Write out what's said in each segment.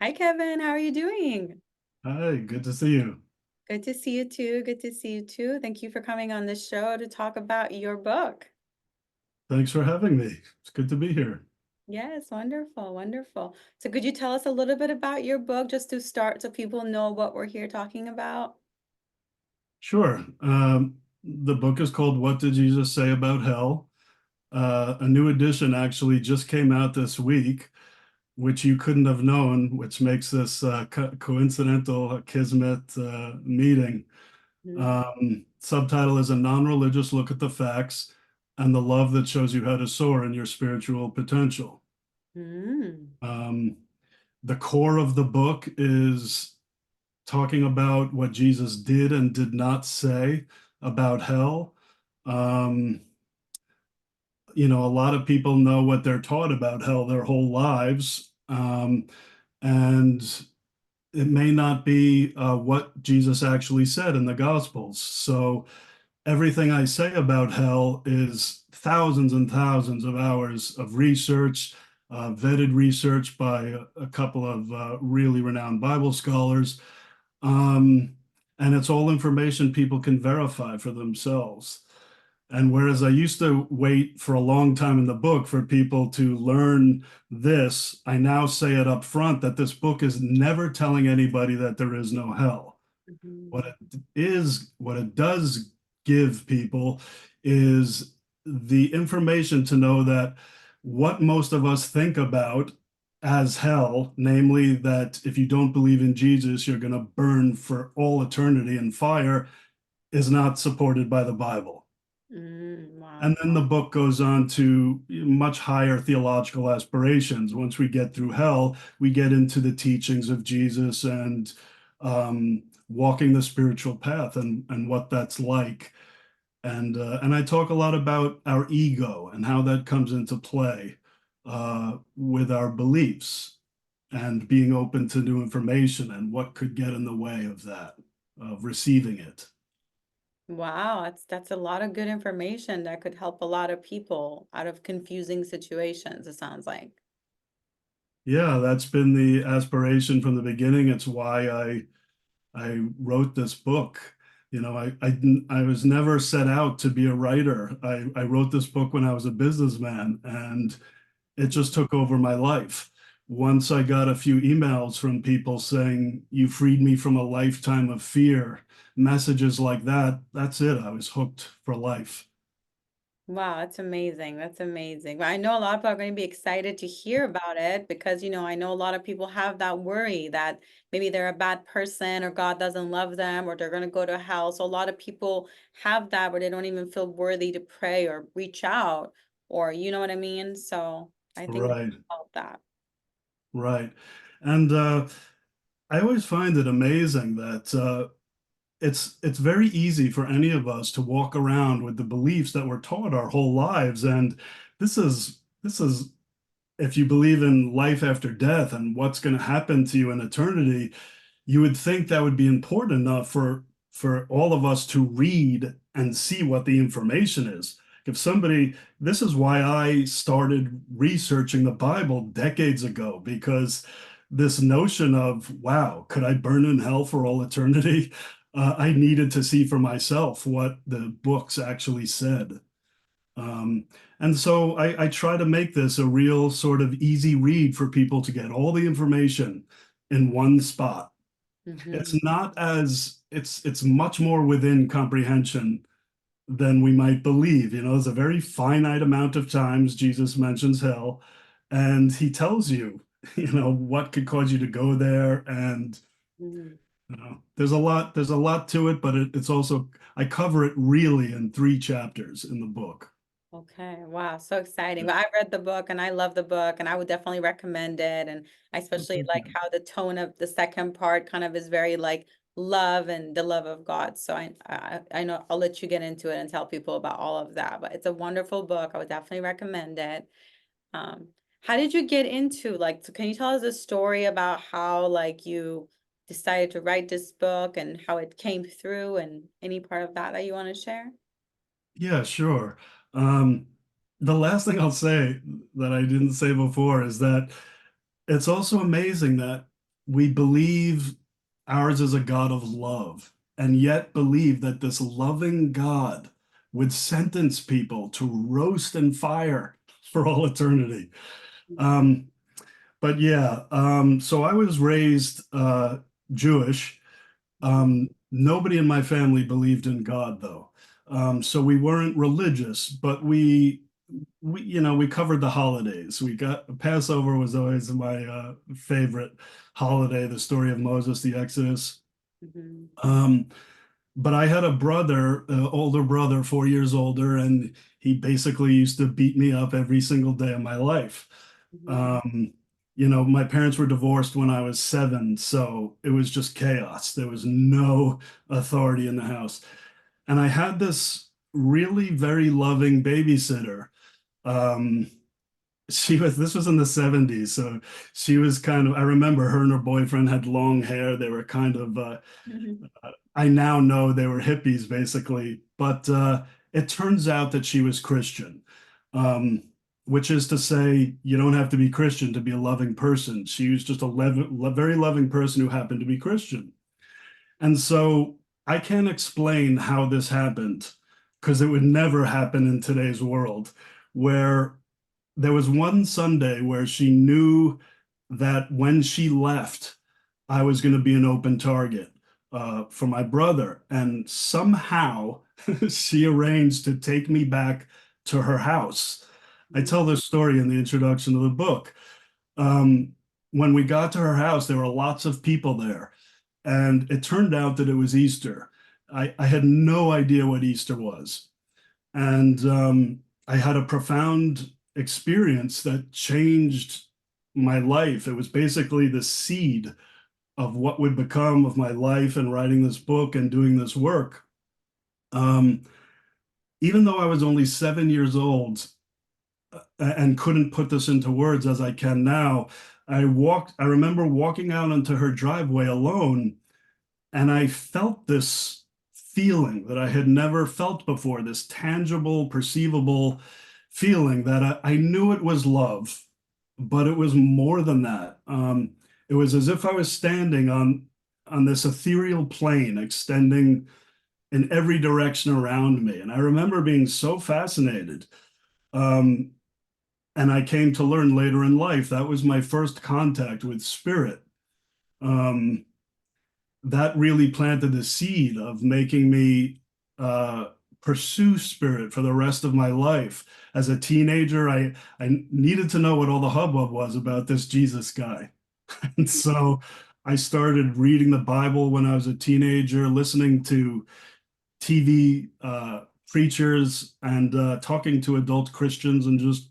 Hi, Kevin. How are you doing? Hi, good to see you. Good to see you too. Good to see you too. Thank you for coming on the show to talk about your book. Thanks for having me. It's good to be here. Yes, wonderful, wonderful. So could you tell us a little bit about your book just to start so people know what we're here talking about? Sure. The book is called What Did Jesus Say About Hell? A new edition actually just came out this week, which you couldn't have known, which makes this coincidental, kismet meeting. Mm, Subtitle is A Non-Religious Look at the Facts and the Love That Shows You How to Soar in Your Spiritual Potential. mm, Um, the core of the book is talking about what Jesus did and did not say about hell. Um, a lot of people know what they're taught about hell their whole lives. And it may not be what Jesus actually said in the Gospels. So everything I say about hell is thousands and thousands of hours of research, vetted research by a couple of really renowned Bible scholars. Um, and it's all information people can verify for themselves. And whereas I used to wait for a long time in the book for people to learn this, I now say it up front that this book is never telling anybody that there is no hell. What mhm, it what it does give people is the information to know that what most of us think about as hell, namely that if you don't believe in Jesus, you're going to burn for all eternity in fire, is not supported by the Bible. wow. And then the book goes on to much higher theological aspirations. Once we get through hell, we get into the teachings of Jesus and walking the spiritual path and what that's like. And I talk a lot about our ego and how that comes into play with our beliefs and being open to new information and what could get in the way of that, of receiving it. Wow, that's a lot of good information that could help a lot of people out of confusing situations, it sounds like. Yeah, that's been the aspiration from the beginning. It's why I wrote this book. I was never set out to be a writer. I wrote this book when I was a businessman, and it just took over my life. Once I got a few emails from people saying, "You freed me from a lifetime of fear," messages like that, that's it. I was hooked for life. Wow, that's amazing. That's amazing. Well, I know a lot of people are going to be excited to hear about it because, I know a lot of people have that worry that maybe they're a bad person or God doesn't love them or they're going to go to hell. So a lot of people have that where they don't even feel worthy to pray or reach out or you know what I mean? So I think that Right, help that. right. And I always find it amazing that it's very easy for any of us to walk around with the beliefs that we're taught our whole lives. And this is if you believe in life after death and what's going to happen to you in eternity, you would think that would be important enough for all of us to read and see what the information is. If somebody, this is why I started researching the Bible decades ago, because this notion of, wow, could I burn in hell for all eternity? I needed to see for myself what the books actually said. Um, and so I try to make this a real sort of easy read for people to get all the information in one spot. It's Hmm. not as it's much more within comprehension than we might believe. There's a very finite amount of times Jesus mentions hell, and he tells you, what could cause you to go there. And there's a lot to it, but it's also I cover it really in 3 chapters in the book. Okay, wow, so exciting. Well, I read the book and I love the book and I would definitely recommend it. And I especially Thank like you. how the tone of the second part kind of is very like love and the love of God. So I know I'll let you get into it and tell people about all of that. But it's a wonderful book. I would definitely recommend it. Um, how did you get into like, so can you tell us a story about how like you decided to write this book and how it came through and any part of that that you want to share? Yeah, sure. Um, the last thing I'll say that I didn't say before is that it's also amazing that we believe ours is a God of love, and yet believe that this loving God would sentence people to roast and fire for all eternity. Um, but yeah, so I was raised Jewish. Nobody in my family believed in God, though. So we weren't religious, but we covered the holidays. We got Passover was always my favorite holiday, the story of Moses, the Exodus. Mhm. Um, but I had a brother, older brother, 4 years older, and he basically used to beat me up every single day of my life. Mhm. Um, my parents were divorced when I was 7, so it was just chaos. There was no authority in the house. And I had this really very loving babysitter. Um, this was in the 70s, so she was kind of, I remember her and her boyfriend had long hair. They were kind of, Mhm. I now know they were hippies basically, but it turns out that she was Christian, um, which is to say, you don't have to be Christian to be a loving person. She was just very loving person who happened to be Christian. And so I can't explain how this happened because it would never happen in today's world, where there was one Sunday where she knew that when she left, I was going to be an open target for my brother. And somehow she arranged to take me back to her house. I tell this story in the introduction of the book. Um, when we got to her house, there were lots of people there. And it turned out that it was Easter. I had no idea what Easter was. And I had a profound experience that changed my life. It was basically the seed of what would become of my life and writing this book and doing this work. Um, Even though I was only 7 years old and couldn't put this into words as I can now, I remember walking out onto her driveway alone, and I felt this feeling that I had never felt before, this tangible, perceivable feeling that I knew it was love, but it was more than that. It was as if I was standing on this ethereal plane extending in every direction around me. And I remember being so fascinated. Um, and I came to learn later in life that was my first contact with spirit. Um, that really planted the seed of making me uh, pursue spirit for the rest of my life. As a teenager, I needed to know what all the hubbub was about this Jesus guy. And so I started reading the Bible when I was a teenager, listening to TV preachers and talking to adult Christians and just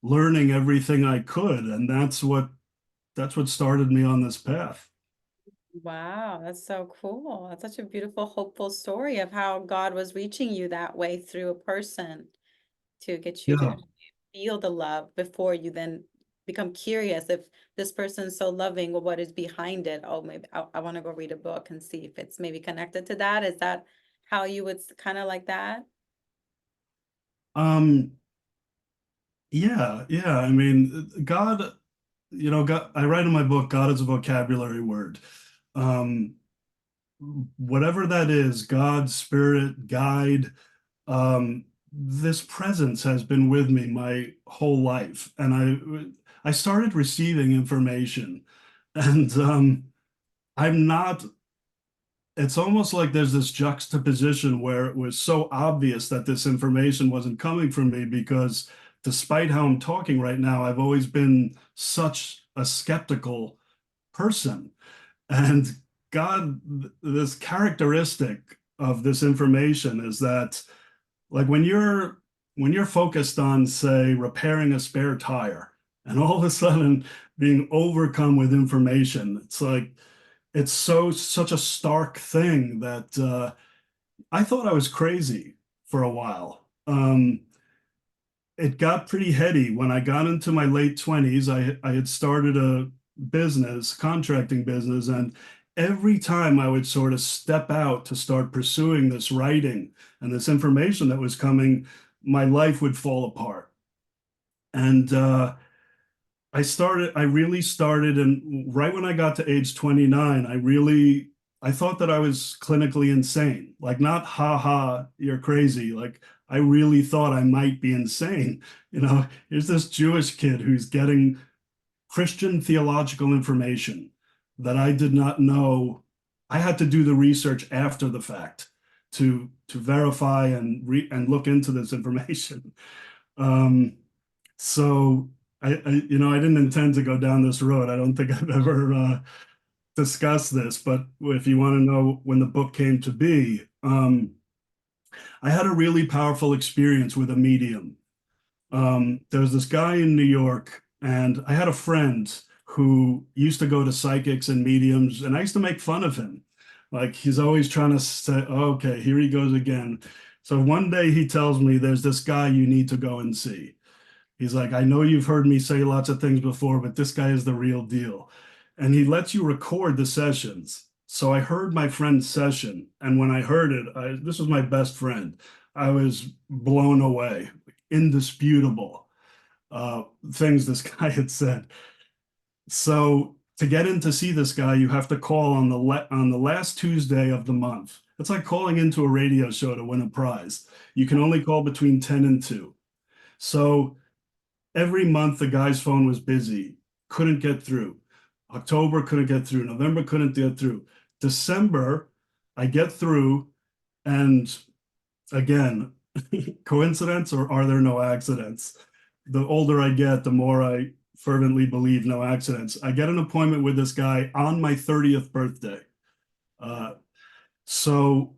learning everything I could. And that's what started me on this path. Wow, that's so cool. That's such a beautiful, hopeful story of how God was reaching you that way through a person to get you to Yeah. feel the love before you then become curious if this person's so loving, well, what is behind it? Oh, maybe I want to go read a book and see if it's maybe connected to that. Is that how you would kind of like that? Um, yeah, yeah. I mean, God, God, I write in my book, God is a vocabulary word. Um, Whatever that is, God, spirit, guide, this presence has been with me my whole life. And I started receiving information, and I'm not, it's almost like there's this juxtaposition where it was so obvious that this information wasn't coming from me because despite how I'm talking right now, I've always been such a skeptical person. And God, this characteristic of this information is that like when you're focused on, say, repairing a spare tire, and all of a sudden being overcome with information, it's like it's such a stark thing that I thought I was crazy for a while. It got pretty heady when I got into my late 20s. I had started a business, contracting business, and every time I would sort of step out to start pursuing this writing and this information that was coming, my life would fall apart. And I really started, and right when I got to age 29, I thought that I was clinically insane. Like, not, ha ha, you're crazy. Like, I really thought I might be insane. Here's this Jewish kid who's getting Christian theological information that I did not know. I had to do the research after the fact to verify and look into this information. Um, so I didn't intend to go down this road. I don't think I've ever discussed this, but if you want to know when the book came to be, I had a really powerful experience with a medium. There was this guy in New York, and I had a friend who used to go to psychics and mediums, and I used to make fun of him. Like, he's always trying to say, "Oh, okay, here he goes again." So one day he tells me, "There's this guy you need to go and see." He's like, "I know you've heard me say lots of things before, but this guy is the real deal." And he lets you record the sessions. So I heard my friend's session, and when I heard it, this was my best friend. I was blown away. Indisputable things this guy had said. So to get in to see this guy, you have to call on the last Tuesday of the month. It's like calling into a radio show to win a prize. You can only call between 10 and 2. So every month the guy's phone was busy, couldn't get through. October couldn't get through. November couldn't get through. December, I get through, and again, coincidence or are there no accidents? The older I get, the more I fervently believe no accidents. I get an appointment with this guy on my 30th birthday. Uh, so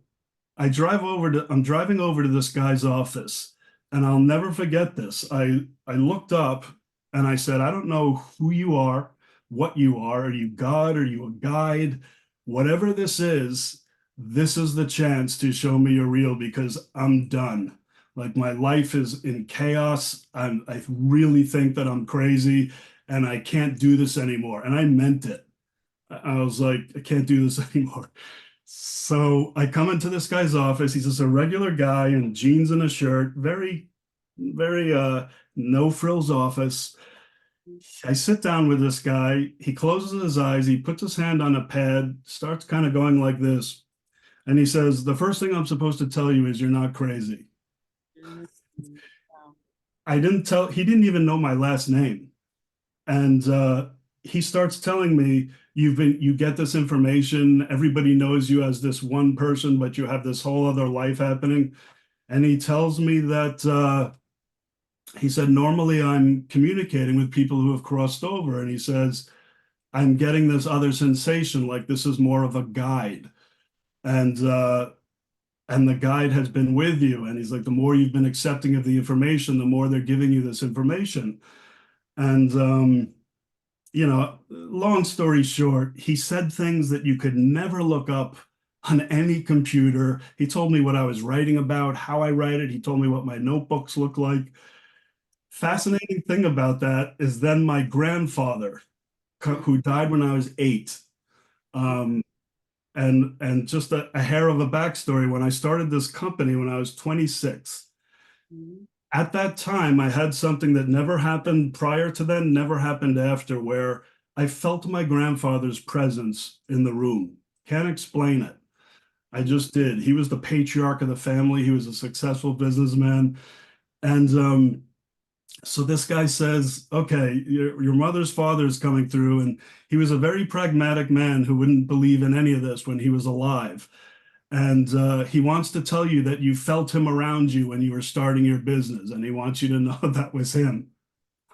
I'm driving over to this guy's office, and I'll never forget this. I looked up and I said, "I don't know who you are, what you are. Are you God? Are you a guide? Whatever this is the chance to show me you're real, because I'm done. Like, my life is in chaos. I really think that I'm crazy and I can't do this anymore." And I meant it. I was like, "I can't do this anymore." So I come into this guy's office. He's just a regular guy in jeans and a shirt, very, very no frills office. I sit down with this guy. He closes his eyes. He puts his hand on a pad, starts kind of going like this. And he says, "The first thing I'm supposed to tell you is you're not crazy." Mhm. Wow. He didn't even know my last name. And he starts telling me, you get this information. Everybody knows you as this one person, but you have this whole other life happening. And he tells me that he said, "Normally I'm communicating with people who have crossed over." And he says, "I'm getting this other sensation, like this is more of a guide. And the guide has been with you." And he's like, "The more you've been accepting of the information, the more they're giving you this information." And long story short, he said things that you could never look up on any computer. He told me what I was writing about, how I write it. He told me what my notebooks look like. Wow. Fascinating thing about that is then my grandfather, who died when I was 8, um, and just a hair of a backstory. When I started this company when I was 26, Mhm. at that time, I had something that never happened prior to then, never happened after, where I felt my grandfather's presence in the room. Can't explain it. I just did. He was the patriarch of the family. He was a successful businessman. And so this guy says, "Okay, your mother's father is coming through." And he was a very pragmatic man who wouldn't believe in any of this when he was alive. And he wants to tell you that you felt him around you when you were starting your business, and he wants you to know that was him.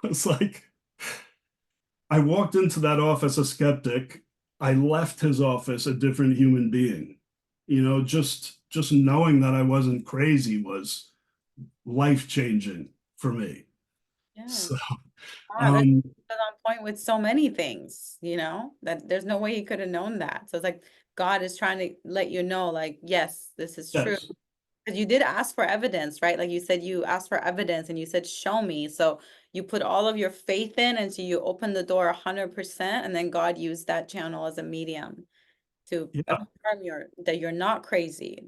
It's like, I walked into that office a skeptic. I left his office a different human being. Just knowing that I wasn't crazy was life changing for me. Yes. So, Wow, that's um, on point with so many things, that there's no way he could have known that. So it's like God is trying to let you know, like, yes, this is true. yes, Because you did ask for evidence, right? Like you said, you asked for evidence and you said, show me. So you put all of your faith in, and so you opened the door 100%, and then God used that channel as a medium to yeah, affirm that you're not crazy.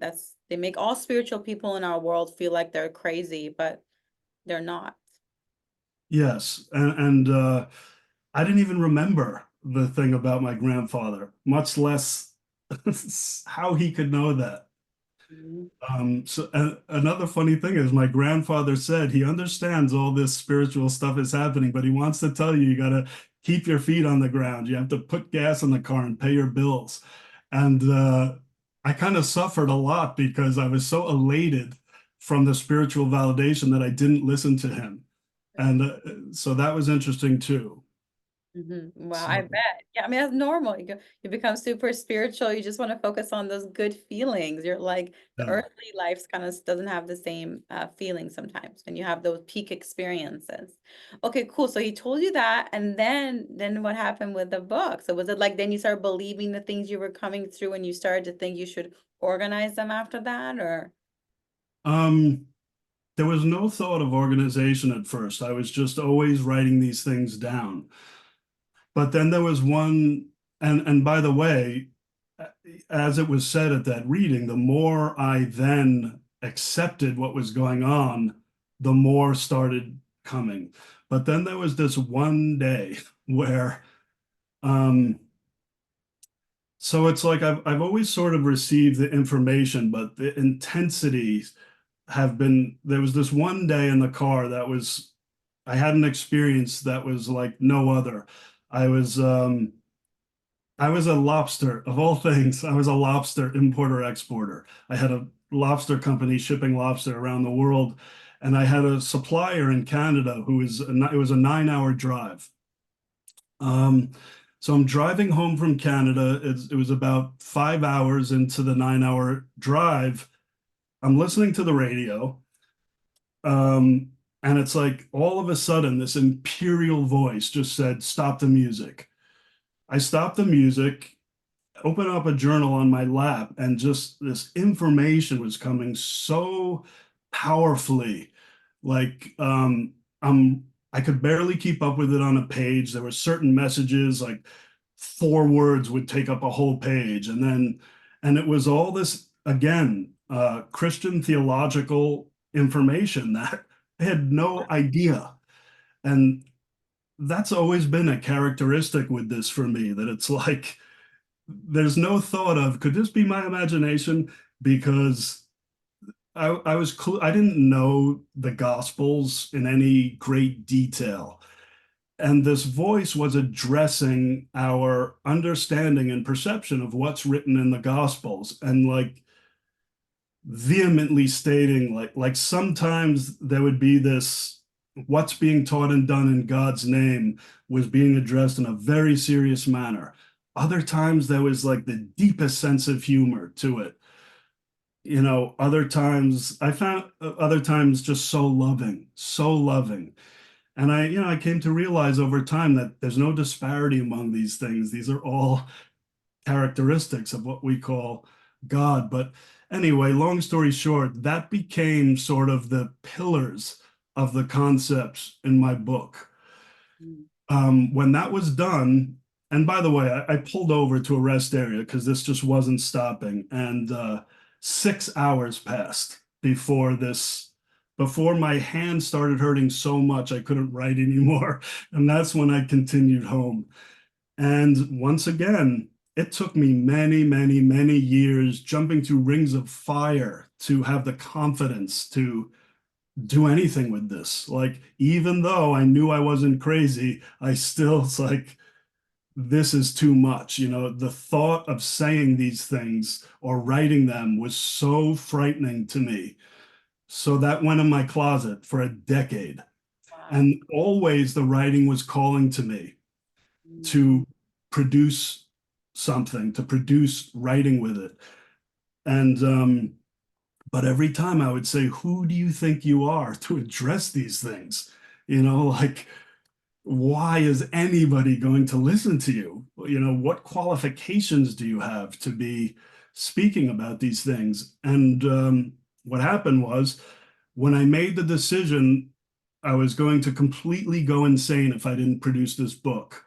They make all spiritual people in our world feel like they're crazy, but they're not. yes, and I didn't even remember the thing about my grandfather, much less how he could know that. Mhm. Another funny thing is my grandfather said he understands all this spiritual stuff is happening, but he wants to tell you, you got to keep your feet on the ground. You have to put gas in the car and pay your bills. And I kind of suffered a lot because I was so elated from the spiritual validation that I didn't listen to him. And so that was interesting too. Wow, I So, bet. Yeah, I mean, that's normal. You become super spiritual. You just want to focus on those good feelings. You're like the yeah. earthly life kind of doesn't have the same feeling sometimes when you have those peak experiences. Okay, cool. So he told you that, and then what happened with the book? So was it like then you started believing the things you were coming through, and you started to think you should organize them after that, or? Um, there was no thought of organization at first. I was just always writing these things down. But then there was one, and by the way, as it was said at that reading, the more I then accepted what was going on, the more started coming. But then there was this one day where, um, so it's like I've always sort of received the information, but the intensities have been, there was this one day in the car that was, I had an experience that was like no other. I was, um, I was a lobster, of all things. I was a lobster importer exporter. I had a lobster company shipping lobster around the world, and I had a supplier in Canada who was it was a 9 hour drive. Um, so I'm driving home from Canada. It was about 5 hours into the 9 hour drive. I'm listening to the radio, um, and it's like all of a sudden this imperial voice just said, "Stop the music." I stopped the music, open up a journal on my lap, and just this information was coming so powerfully. Like I could barely keep up with it on a page. There were certain messages, like 4 words would take up a whole page. And it was all this, again, Christian theological information that I had no idea. And that's always been a characteristic with this for me, that it's like there's no thought of, could this be my imagination? Because I didn't know the Gospels in any great detail. And this voice was addressing our understanding and perception of what's written in the Gospels, and like vehemently stating, like sometimes there would be this, what's being taught and done in God's name was being addressed in a very serious manner. Other times there was like the deepest sense of humor to it. Other times I found other times just so loving, so loving. And I came to realize over time that there's no disparity among these things. These are all characteristics of what we call God. But anyway, long story short, that became sort of the pillars of the concepts in my book. Mm. When that was done, and by the way, I pulled over to a rest area because this just wasn't stopping, and 6 hours passed before my hand started hurting so much I couldn't write anymore, and that's when I continued home. And once again, it took me many, many, many years jumping through rings of fire to have the confidence to do anything with this. Like, even though I knew I wasn't crazy, I still, it's like, this is too much. The thought of saying these things or writing them was so frightening to me. So that went in my closet for a decade. Wow. And always the writing was calling to me Mm. to produce something, to produce writing with it. And but every time I would say, who do you think you are to address these things? Like, why is anybody going to listen to you? What qualifications do you have to be speaking about these things? And what happened was, when I made the decision I was going to completely go insane if I didn't produce this book,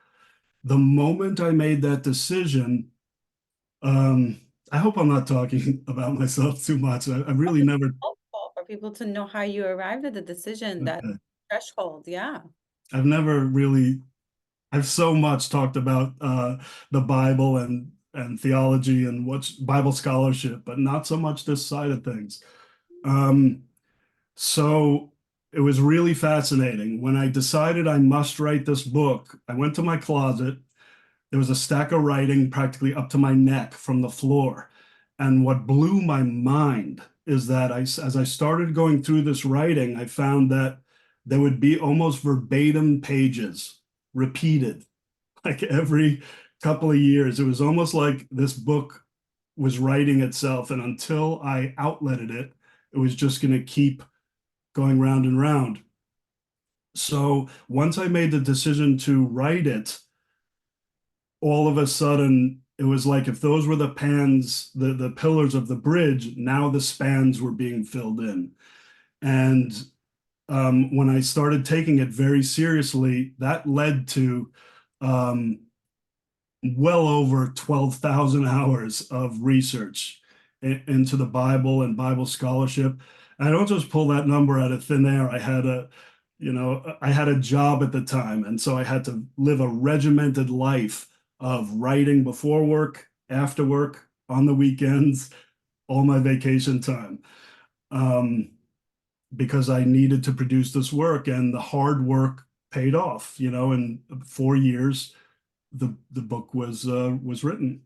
the moment I made that decision, um, I hope I'm not talking about myself too much. I really never, Helpful for people to know how you arrived at the decision, that threshold. Yeah. I've never really I've so much talked about the Bible and theology and what's Bible scholarship, but not so much this side of things. Um, so it was really fascinating. When I decided I must write this book, I went to my closet. There was a stack of writing practically up to my neck from the floor. And what blew my mind is that as I started going through this writing, I found that there would be almost verbatim pages repeated, like every couple of years. It was almost like this book was writing itself. And until I outletted it, it was just going to keep going round and round. So once I made the decision to write it, all of a sudden it was like if those were the pans, the pillars of the bridge, now the spans were being filled in. And when I started taking it very seriously, that led to um, well over 12,000 hours of research into the Bible and Bible scholarship. And I don't just pull that number out of thin air. I had a job at the time, and so I had to live a regimented life of writing before work, after work, on the weekends, all my vacation time, because I needed to produce this work, and the hard work paid off. In 4 years, the book was written.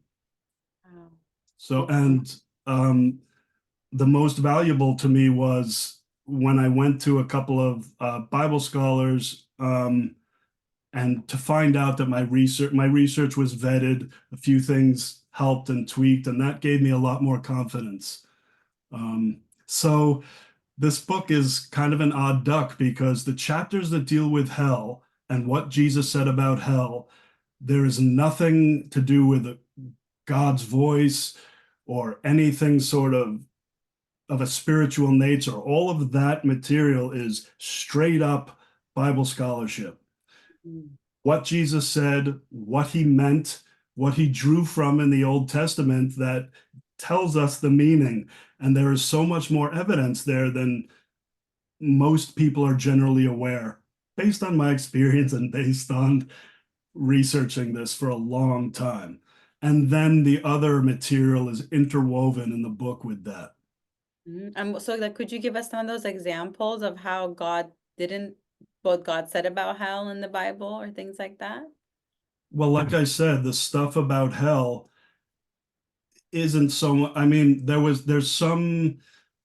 Wow. So, and the most valuable to me was when I went to a couple of Bible scholars, and to find out that my research was vetted, a few things helped and tweaked, and that gave me a lot more confidence. So this book is kind of an odd duck because the chapters that deal with hell and what Jesus said about hell, there is nothing to do with God's voice or anything sort of a spiritual nature. All of that material is straight up Bible scholarship. Mm. What Jesus said, what he meant, what he drew from in the Old Testament that tells us the meaning. And there is so much more evidence there than most people are generally aware, based on my experience and based on researching this for a long time. And then the other material is interwoven in the book with that. So like, could you give us some of those examples of how God didn't, what God said about hell in the Bible or things like that? Well, like I said, the stuff about hell isn't so, I mean, there's some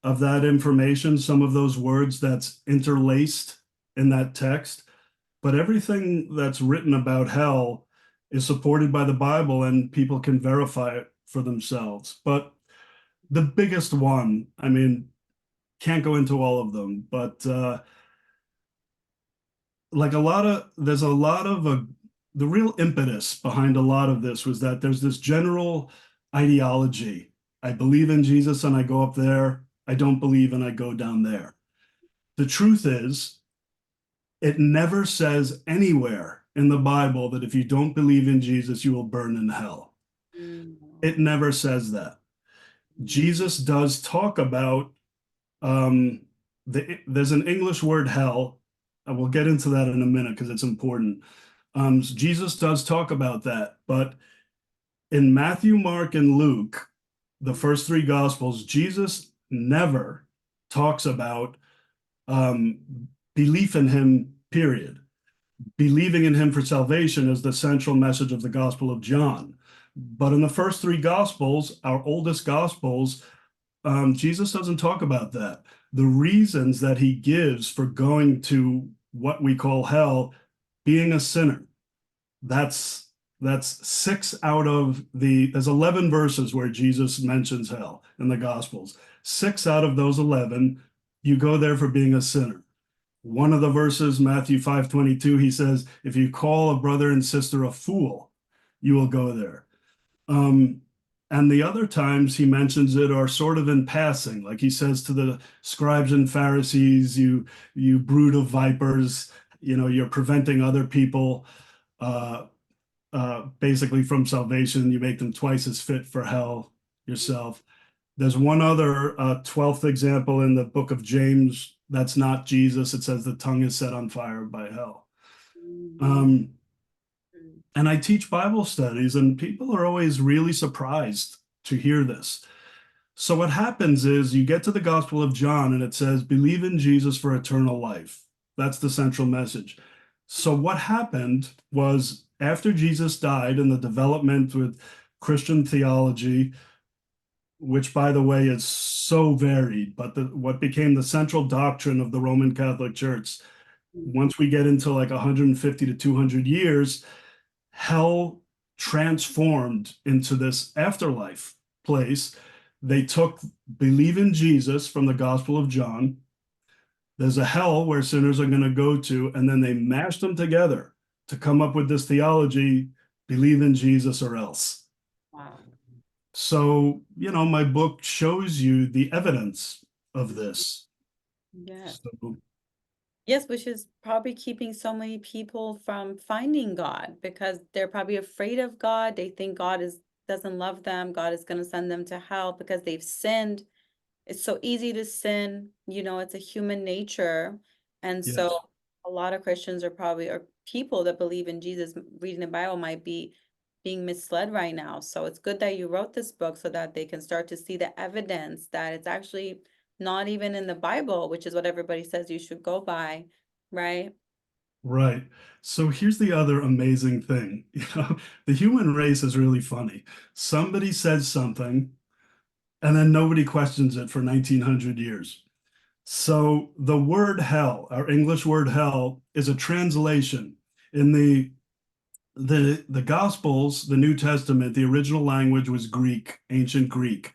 of that information, some of those words that's interlaced in that text, but everything that's written about hell is supported by the Bible and people can verify it for themselves. But the biggest one, I mean, can't go into all of them, but like there's a lot of the real impetus behind a lot of this was that there's this general ideology. I believe in Jesus and I go up there. I don't believe and I go down there. The truth is, it never says anywhere in the Bible that if you don't believe in Jesus, you will burn in hell. Mm. It never says that. Jesus does talk about um, there's an English word hell. I will get into that in a minute because it's important. Jesus does talk about that, but in Matthew, Mark, and Luke, the first three gospels, Jesus never talks about um, belief in him, period. Believing in him for salvation is the central message of the Gospel of John. But in the first three gospels, our oldest gospels, Jesus doesn't talk about that. The reasons that he gives for going to what we call hell, being a sinner, that's six out of there's 11 verses where Jesus mentions hell in the Gospels. Six out of those 11, you go there for being a sinner. One of the verses, Matthew 5:22, he says, if you call a brother and sister a fool, you will go there. Um, and the other times he mentions it are sort of in passing, like he says to the scribes and Pharisees, you brood of vipers, you're preventing other people uh, basically from salvation. You make them twice as fit for hell yourself. There's one other 12th example in the book of James. That's not Jesus. It says the tongue is set on fire by hell. Mm. Um, And I teach Bible studies, and people are always really surprised to hear this. So what happens is you get to the Gospel of John and it says, believe in Jesus for eternal life. That's the central message. So what happened was after Jesus died and the development with Christian theology, which by the way is so varied, but what became the central doctrine of the Roman Catholic Church, once we get into like 150 to 200 years, hell transformed into this afterlife place. They took believe in Jesus from the Gospel of John. There's a hell where sinners are going to go to, and then they mashed them together to come up with this theology, believe in Jesus or else. Wow. So, my book shows you the evidence of this. Yeah. So, Yes, which is probably keeping so many people from finding God because they're probably afraid of God. They think God doesn't love them. God is going to send them to hell because they've sinned. It's so easy to sin, it's a human nature. And yes, so a lot of Christians are probably, or people that believe in Jesus reading the Bible might be being misled right now. So it's good that you wrote this book so that they can start to see the evidence that it's actually not even in the Bible, which is what everybody says you should go by, right? right. So here's the other amazing thing. The human race is really funny. Somebody says something, and then nobody questions it for 1900 years. So the word hell, our English word hell, is a translation. In the Gospels, the New Testament, the original language was Greek, ancient Greek.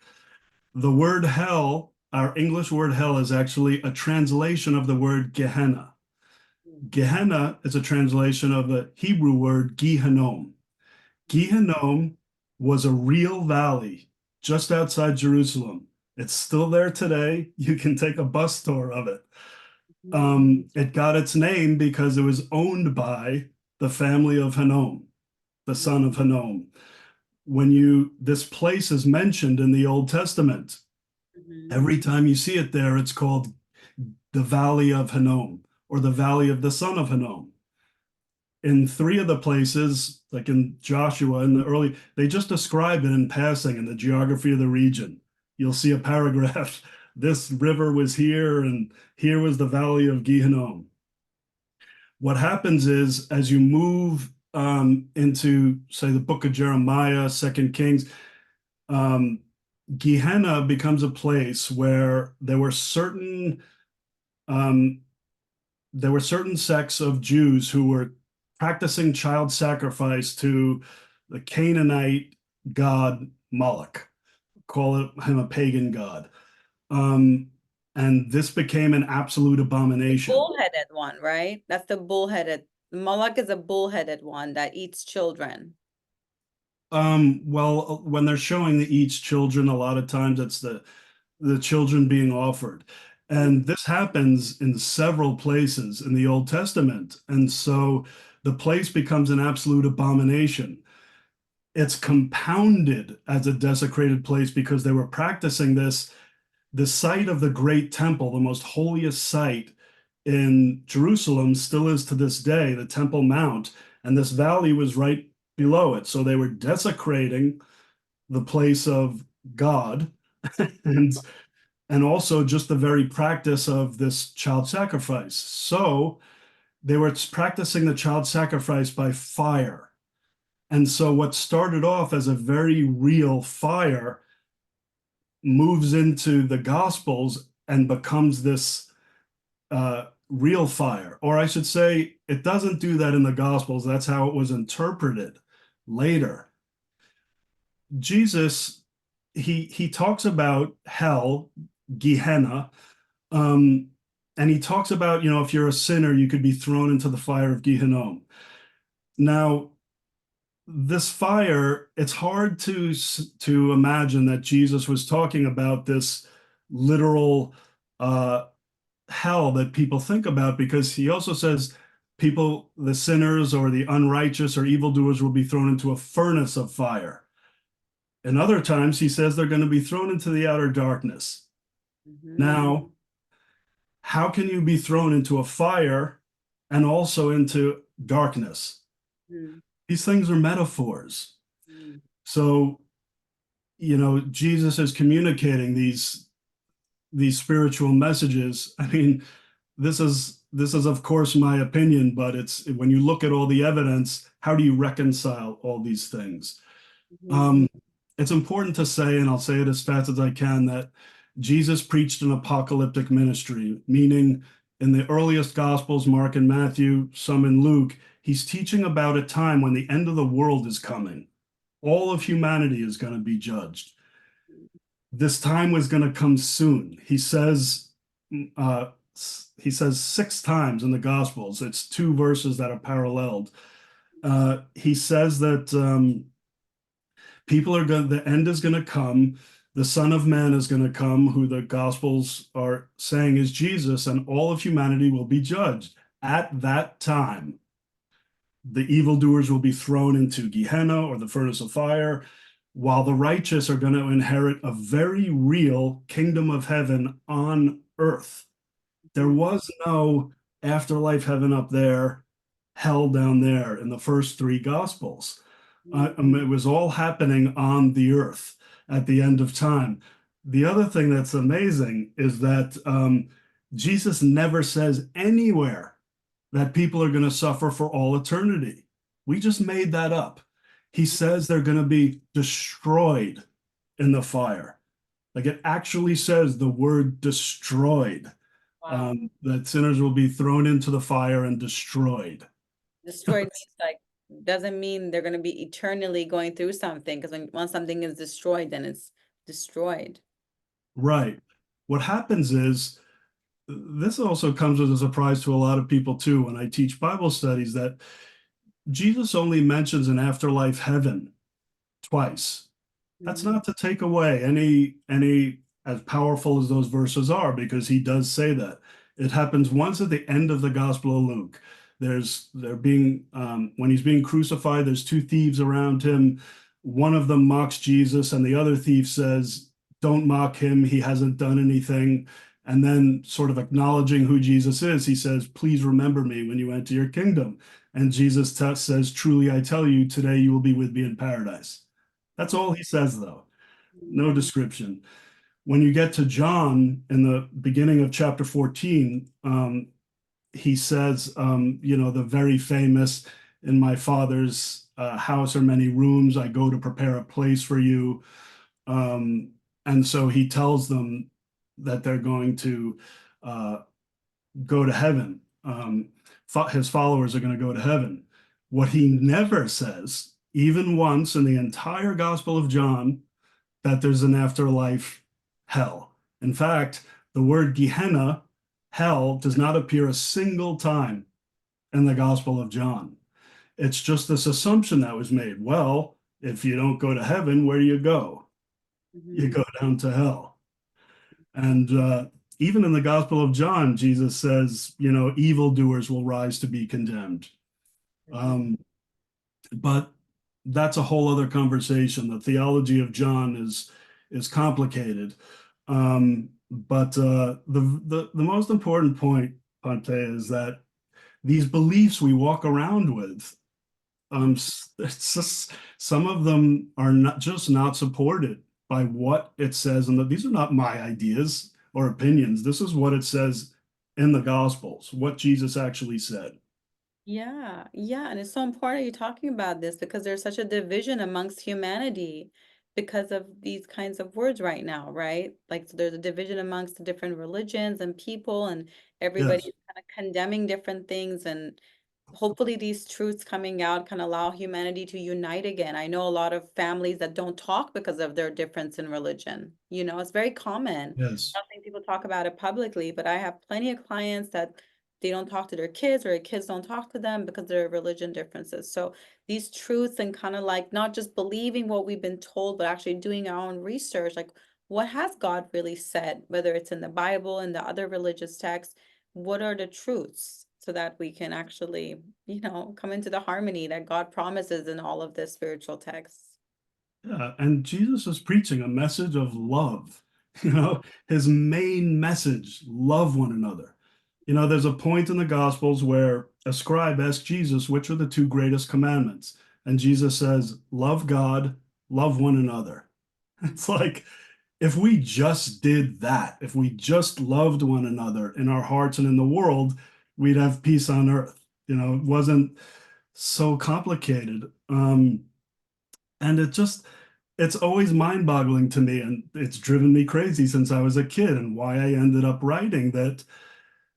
The word hell, our English word hell, is actually a translation of the word Gehenna. Gehenna is a translation of the Hebrew word Gehinnom. Gehinnom was a real valley just outside Jerusalem. It's still there today. You can take a bus tour of it. It got its name because it was owned by the family of Hinnom, the son of Hinnom. This place is mentioned in the Old Testament. Mhm. Every time you see it there, it's called the Valley of Hinnom or the Valley of the Son of Hinnom. In three of the places, like in Joshua in the early, they just describe it in passing in the geography of the region. You'll see a paragraph. This river was here, and here was the Valley of Gehinnom. What happens is, as you move into, say, the book of Jeremiah, Second Kings, um, Gehenna becomes a place where um, there were certain sects of Jews who were practicing child sacrifice to the Canaanite god Moloch. Him a pagan god. Um, and this became an absolute abomination. Bullheaded one, right? That's the bullheaded. Moloch is a bullheaded one that eats children. Well, when they're showing the each children, a lot of times it's the children being offered. And this happens in several places in the Old Testament. And so the place becomes an absolute abomination. It's compounded as a desecrated place because they were practicing this. The site of the great temple, the most holiest site in Jerusalem, still is to this day, the Temple Mount. And this valley was right below it. So they were desecrating the place of God and and also just the very practice of this child sacrifice. So they were practicing the child sacrifice by fire. And so what started off as a very real fire moves into the Gospels and becomes this real fire. Or I should say, it doesn't do that in the Gospels. That's how it was interpreted later. Jesus, he talks about hell, Gehenna, um, and he talks about, if you're a sinner, you could be thrown into the fire of Gehinnom. Now, this fire, it's hard to imagine that Jesus was talking about this literal hell that people think about, because he also says people, the sinners or the unrighteous or evildoers, will be thrown into a furnace of fire. And other times he says they're going to be thrown into the outer darkness. Mhm. Now, how can you be thrown into a fire and also into darkness? Mhm. These things are metaphors. Mm. So, Jesus is communicating these spiritual messages. I mean, this is of course my opinion, but it's when you look at all the evidence, how do you reconcile all these things? Mhm. Um, it's important to say, and I'll say it as fast as I can, that Jesus preached an apocalyptic ministry, meaning in the earliest Gospels, Mark and Matthew, some in Luke, he's teaching about a time when the end of the world is coming. All of humanity is going to be judged. This time was going to come soon. Uh, he says 6 times in the Gospels. It's 2 verses that are paralleled. He says that the end is going to come. The Son of Man is going to come, who the Gospels are saying is Jesus, and all of humanity will be judged. At that time, the evildoers will be thrown into Gehenna or the furnace of fire, while the righteous are going to inherit a very real kingdom of heaven on earth. There was no afterlife heaven up there, hell down there in the first 3 Gospels. It was all happening on the earth at the end of time. The other thing that's amazing is that Jesus never says anywhere that people are going to suffer for all eternity. We just made that up. He says they're going to be destroyed in the fire. Like it actually says the word destroyed, Wow. that sinners will be thrown into the fire and destroyed. Destroyed means like doesn't mean they're gonna be eternally going through something because once something is destroyed, then it's destroyed. Right. What happens is this also comes as a surprise to a lot of people too when I teach Bible studies that Jesus only mentions an afterlife heaven twice. That's Mhm. not to take away any as powerful as those verses are, because he does say that. It happens once at the end of the Gospel of Luke. When he's being crucified, there's 2 thieves around him. One of them mocks Jesus, and the other thief says, "Don't mock him. He hasn't done anything." And then, sort of acknowledging who Jesus is, he says, "Please remember me when you enter your kingdom." And Jesus says, "Truly I tell you, today you will be with me in paradise." That's all he says, though. No description. When you get to John in the beginning of chapter 14, he says, the very famous, "In my Father's house are many rooms. I go to prepare a place for you." Um, and so he tells them that they're going to uh, go to heaven. His followers are going to go to heaven. What he never says, even once in the entire Gospel of John, that there's an afterlife hell. In fact, the word Gehenna, hell, does not appear a single time in the Gospel of John. It's just this assumption that was made. Well, if you don't go to heaven, where do you go? You Mhm. go down to hell. And even in the Gospel of John, Jesus says, evildoers will rise to be condemned. Mhm. Um, but that's a whole other conversation. The theology of John is complicated. But the most important point, Ponte, is that these beliefs we walk around with, it's just, some of them are not supported by what it says, and that these are not my ideas or opinions. This is what it says in the Gospels, what Jesus actually said. Yeah, yeah, and it's so important you're talking about this because there's such a division amongst humanity because of these kinds of words right now, right? Like so there's a division amongst the different religions and people, and Yes, everybody's kind of condemning different things, and hopefully these truths coming out can allow humanity to unite again. I know a lot of families that don't talk because of their difference in religion. It's very common. I yes. don't think people talk about it publicly, but I have plenty of clients that they don't talk to their kids or their kids don't talk to them because of their religion differences. So these truths and kind of like not just believing what we've been told, but actually doing our own research, like what has God really said, whether it's in the Bible and the other religious texts, what are the truths so that we can actually, come into the harmony that God promises in all of this spiritual texts. Yeah, and Jesus is preaching a message of love. Mhm. His main message, love one another. There's a point in the Gospels where a scribe asked Jesus, which are the 2 greatest commandments? And Jesus says, love God, love one another. It's like, if we just did that, if we just loved one another in our hearts and in the world, we'd have peace on earth. It wasn't so complicated. And it's always mind-boggling to me, and it's driven me crazy since I was a kid, and why I ended up writing that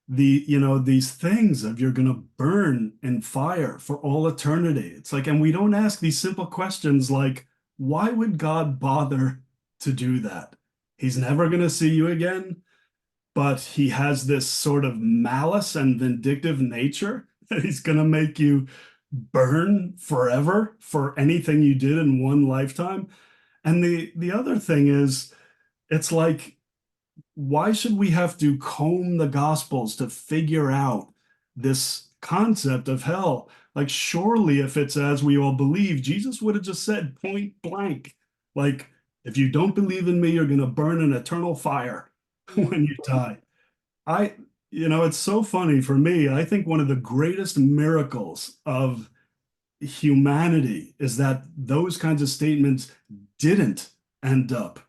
these things of you're going to burn in fire for all eternity. It's like, and we don't ask these simple questions like, why would God bother to do that? He's never going to see you again, but he has this sort of malice and vindictive nature that he's going to make you burn forever for anything you did in one lifetime. And the other thing is, it's like, why should we have to comb the Gospels to figure out this concept of hell? Like, surely if it's as we all believe, Jesus would have just said point blank, like, if you don't believe in me, you're going to burn in eternal fire when you die. I, it's so funny for me. I think one of the greatest miracles of humanity is that those kinds of statements didn't end up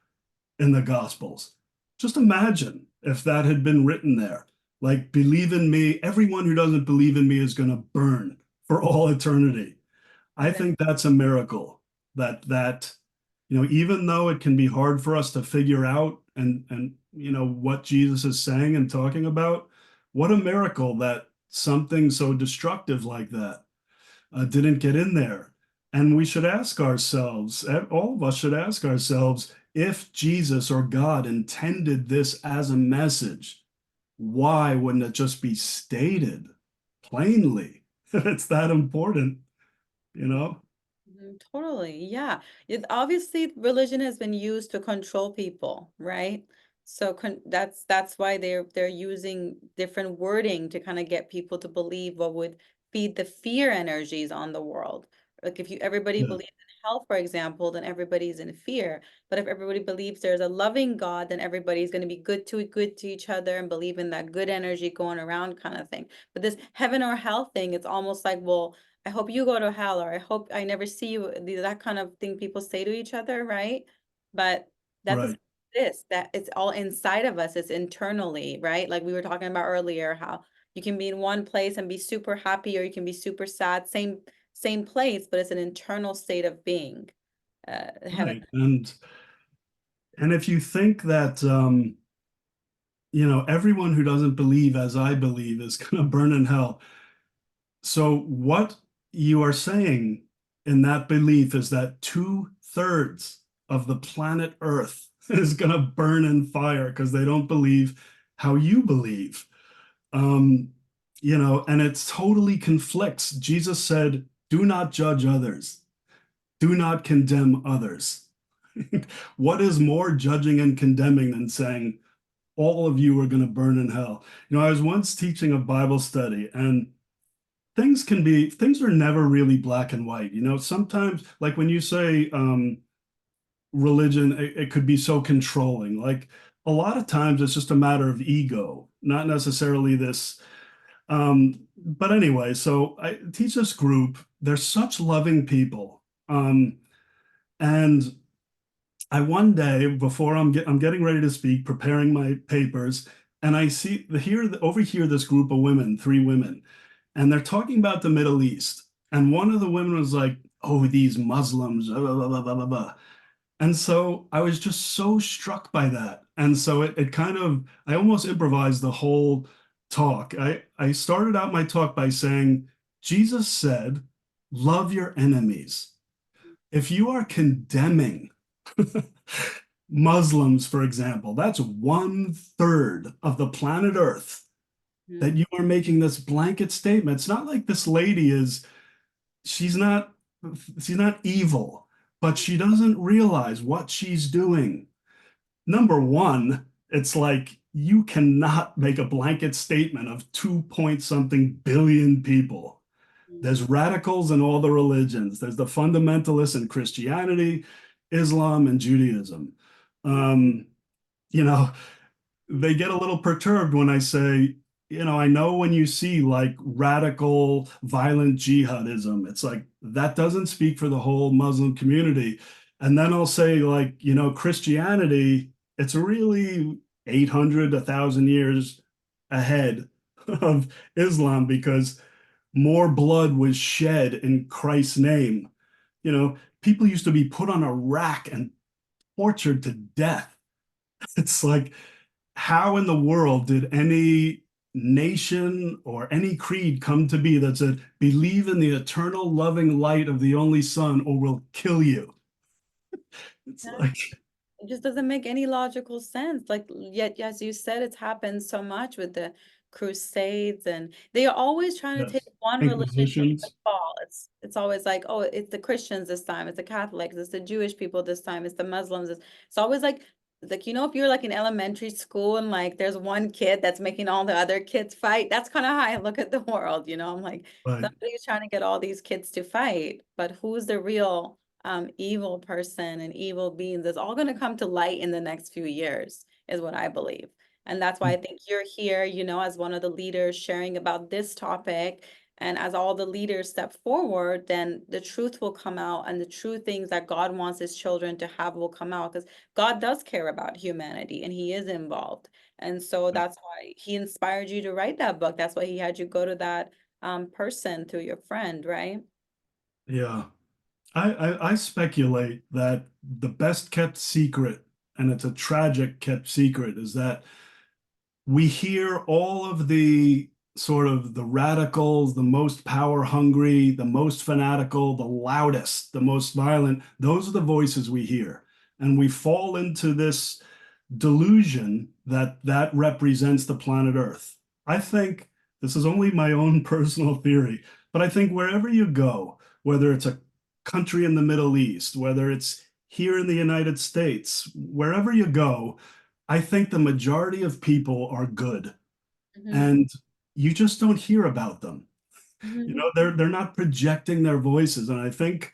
in the Gospels. Just imagine if that had been written there. Like, believe in me. Everyone who doesn't believe in me is going to burn for all eternity. I think that's a miracle that even though it can be hard for us to figure out and what Jesus is saying and talking about, what a miracle that something so destructive like that didn't get in there. And we should ask ourselves, all of us should ask ourselves, if Jesus or God intended this as a message, why wouldn't it just be stated plainly? It's that important, you know? Totally, yeah. Obviously, religion has been used to control people, right? So that's why they're using different wording to kind of get people to believe what would feed the fear energies on the world. Like if everybody Yeah, believes in hell, for example, then everybody's in fear. But if everybody believes there's a loving God, then everybody's going to be good to each other and believe in that good energy going around kind of thing. But this heaven or hell thing, it's almost like, well, I hope you go to hell, or I hope I never see you. That kind of thing people say to each other, right? But that doesn't right. exist. That it's all inside of us. It's internally, right? Like we were talking about earlier, how you can be in one place and be super happy, or you can be super sad. Same place, but it's an internal state of being. Heaven. Right. And if you think that everyone who doesn't believe as I believe is going to burn in hell. So what you are saying in that belief is that 2/3 of the planet Earth is going to burn in fire because they don't believe how you believe. Um, and it totally conflicts. Jesus said, do not judge others, do not condemn others. What is more judging and condemning than saying, all of you are going to burn in hell? I was once teaching a Bible study, and things are never really black and white. Sometimes, like when you say religion, it could be so controlling. Like a lot of times it's just a matter of ego, not necessarily this. But anyway, so I teach this group. They're such loving people. And I one day before I'm getting ready to speak, preparing my papers, and I see over here this group of women, three women, and they're talking about the Middle East. And one of the women was like, "Oh, these Muslims, blah, blah, blah, blah, blah, blah." And so I was just so struck by that. And so it kind of, I almost improvised the whole talk. I started out my talk by saying, Jesus said, love your enemies. If you are condemning Muslims, for example, that's 1/3 of the planet Earth that Mhm. you are making this blanket statement. It's not like this lady she's not, she's not evil, but she doesn't realize what she's doing. Number one, it's like you cannot make a blanket statement of 2 point something billion people. There's radicals in all the religions. There's the fundamentalists in Christianity, Islam, and Judaism. Um, you know, they get a little perturbed when I say I know when you see like radical violent jihadism, it's like that doesn't speak for the whole Muslim community. And then I'll say like, Christianity, it's really 800, 1,000 years ahead of Islam because more blood was shed in Christ's name. People used to be put on a rack and tortured to death. It's like, how in the world did any nation or any creed come to be that said, believe in the eternal loving light of the only Son or we'll kill you? It's like, It just doesn't make any logical sense. Like, yet, as you said, it's happened so much with the Crusades, and they are always trying to take yes, one religion to make the inquisitions, fall. It's always like, oh, it's the Christians this time, it's the Catholics, it's the Jewish people this time, it's the Muslims. It's always like if you're like in elementary school and like there's one kid that's making all the other kids fight. That's kind of how I look at the world. I'm like, but somebody's trying to get all these kids to fight, but who's the real evil person and evil beings? It's all going to come to light in the next few years, is what I believe. And that's why I think you're here, as one of the leaders sharing about this topic. And as all the leaders step forward, then the truth will come out, and the true things that God wants his children to have will come out, because God does care about humanity and he is involved. And so that's why he inspired you to write that book. That's why he had you go to that person through your friend, right? yeah, I speculate that the best kept secret, and it's a tragic kept secret, is that we hear all of the sort of the radicals, the most power hungry, the most fanatical, the loudest, the most violent. Those are the voices we hear. And we fall into this delusion that that represents the planet Earth. I think this is only my own personal theory, but I think wherever you go, whether it's a country in the Middle East, whether it's here in the United States, wherever you go, I think the majority of people are good, Hmm. and you just don't hear about them. Hmm. They're not projecting their voices, and I think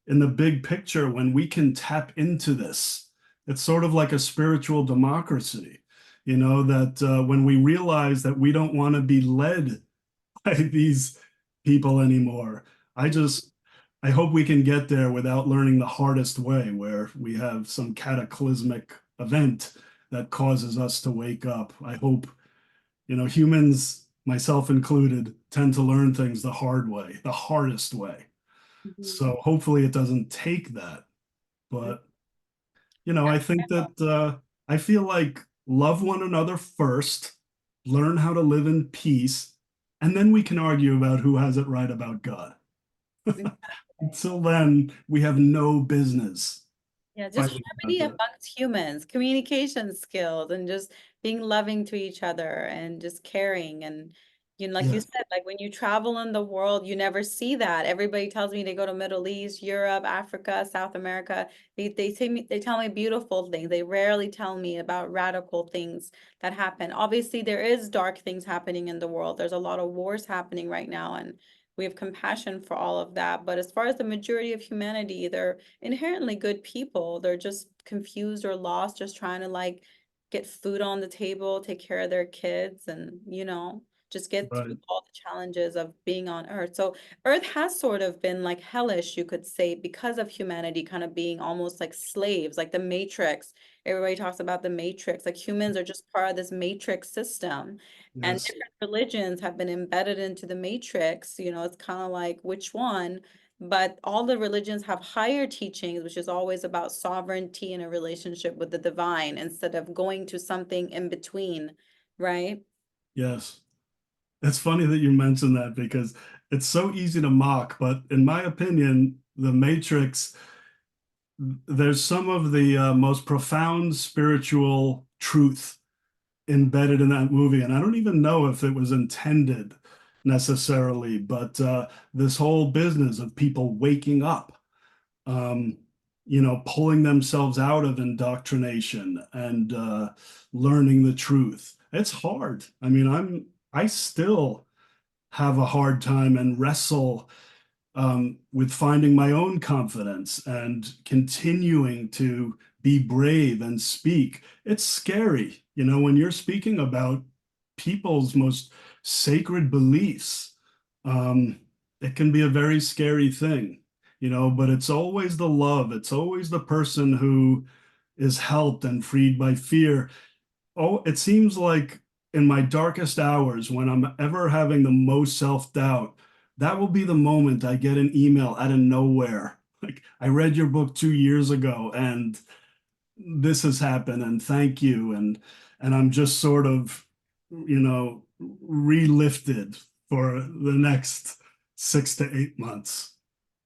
in the big picture, when we can tap into this, it's sort of like a spiritual democracy. That when we realize that we don't want to be led by these people anymore, I just I hope we can get there without learning the hardest way, where we have some cataclysmic event that causes us to wake up. I hope, humans, myself included, tend to learn things the hard way, the hardest way. Hmm. So hopefully it doesn't take that. But, I think that I feel like love one another first, learn how to live in peace, and then we can argue about who has it right about God. Until then, we have no business Yeah, just fighting about harmony that. amongst humans, communication skills, and just being loving to each other and just caring. And, like you Yes, said, like when you travel in the world, you never see that. Everybody tells me they go to Middle East, Europe, Africa, South America. They tell me beautiful things. They rarely tell me about radical things that happen. Obviously, there is dark things happening in the world. There's a lot of wars happening right now, and we have compassion for all of that. But as far as the majority of humanity, they're inherently good people. They're just confused or lost, just trying to like get food on the table, take care of their kids, and just get through right. all the challenges of being on Earth. So Earth has sort of been like hellish, you could say, because of humanity kind of being almost like slaves, like the Matrix. Everybody talks about the Matrix, like humans are just part of this Matrix system. And Yes, different religions have been embedded into the Matrix. It's kind of like which one? But all the religions have higher teachings, which is always about sovereignty and a relationship with the divine instead of going to something in between, right? yes. It's funny that you mentioned that because it's so easy to mock, but in my opinion, The Matrix, there's some of the most profound spiritual truth embedded in that movie. And I don't even know if it was intended necessarily, but this whole business of people waking up, um, pulling themselves out of indoctrination and learning the truth. It's hard. I mean, I still have a hard time and wrestle with finding my own confidence and continuing to be brave and speak. It's scary, when you're speaking about people's most sacred beliefs. It can be a very scary thing, but it's always the love. It's always the person who is helped and freed by fear. Oh, it seems like in my darkest hours, when I'm ever having the most self-doubt, that will be the moment I get an email out of nowhere. Like, I read your book 2 years ago and this has happened and thank you. And I'm just sort of, relifted for the next 6 to 8 months.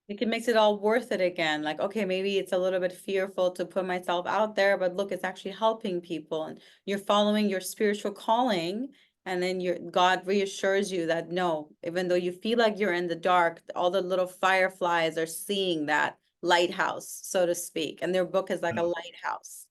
It makes it all worth it again. Like, okay, maybe it's a little bit fearful to put myself out there, but look, it's actually helping people and you're following your spiritual calling. And then God reassures you that no, even though you feel like you're in the dark, all the little fireflies are seeing that lighthouse, so to speak. And their book is like a Yeah. lighthouse.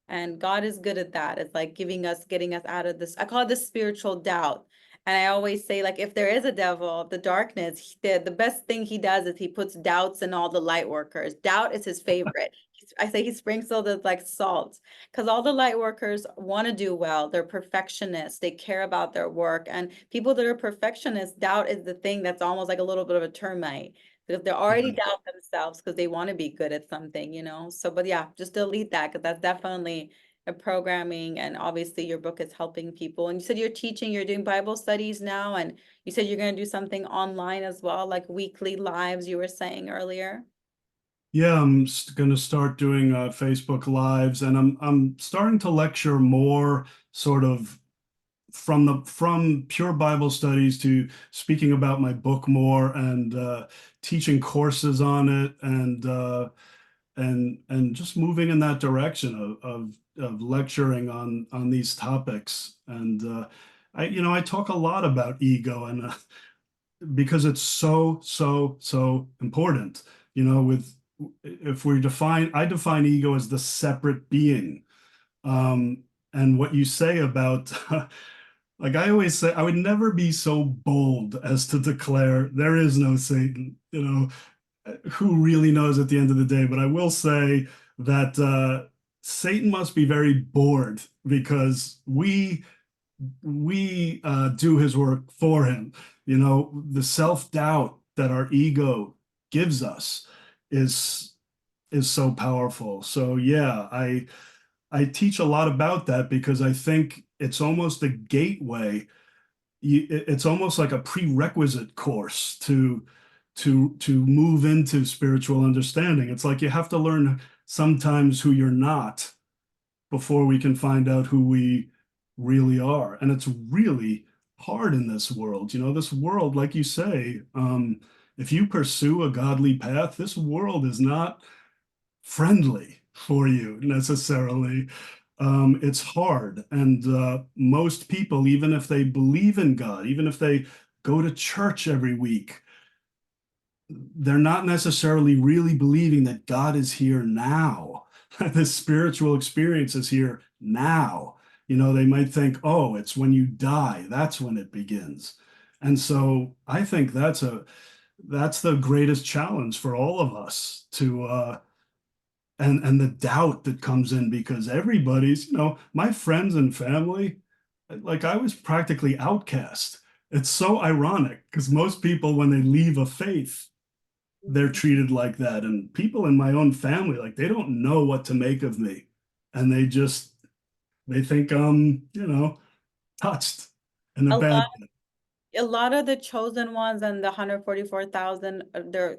And God is good at that. It's like getting us out of this. I call it the spiritual doubt. And I always say, like, if there is a devil, the darkness, the best thing he does is he puts doubts in all the light workers. Doubt is his favorite. I say he sprinkles it like salt because all the light workers want to do well. They're perfectionists. They care about their work. And people that are perfectionists, doubt is the thing that's almost like a little bit of a termite because they already Yeah. doubt themselves because they want to be good at something. So, but yeah, just delete that because that's definitely a programming. And obviously, your book is helping people. And you said you're teaching, you're doing Bible studies now. And you said you're going to do something online as well, like weekly lives, you were saying earlier. Yeah, I'm going to start doing Facebook Lives, and I'm starting to lecture more, sort of from pure Bible studies to speaking about my book more, and teaching courses on it, and just moving in that direction of lecturing on these topics. And I talk a lot about ego, and because it's so important. With if we define I define ego as the separate being. And what you say about like I always say, I would never be so bold as to declare there is no Satan. Who really knows at the end of the day? But I will say that Satan must be very bored because we do his work for him. The self-doubt that our ego gives us is so powerful. So yeah, I teach a lot about that because I think it's almost a gateway. It's almost like a prerequisite course to move into spiritual understanding. It's like you have to learn sometimes who you're not before we can find out who we really are. And it's really hard in this world. This world, like you say, if you pursue a godly path, this world is not friendly for you necessarily. It's hard. And most people, even if they believe in God, even if they go to church every week, they're not necessarily really believing that God is here now. This spiritual experience is here now. They might think, oh, it's when you die, that's when it begins. And so I think that's the greatest challenge for all of us to and the doubt that comes in because everybody's, my friends and family, like I was practically outcast. It's so ironic because most people, when they leave a faith, they're treated like that. And people in my own family, like they don't know what to make of me. And they think I'm, touched in a A bad lot way. a lot of the chosen ones and the 144,000,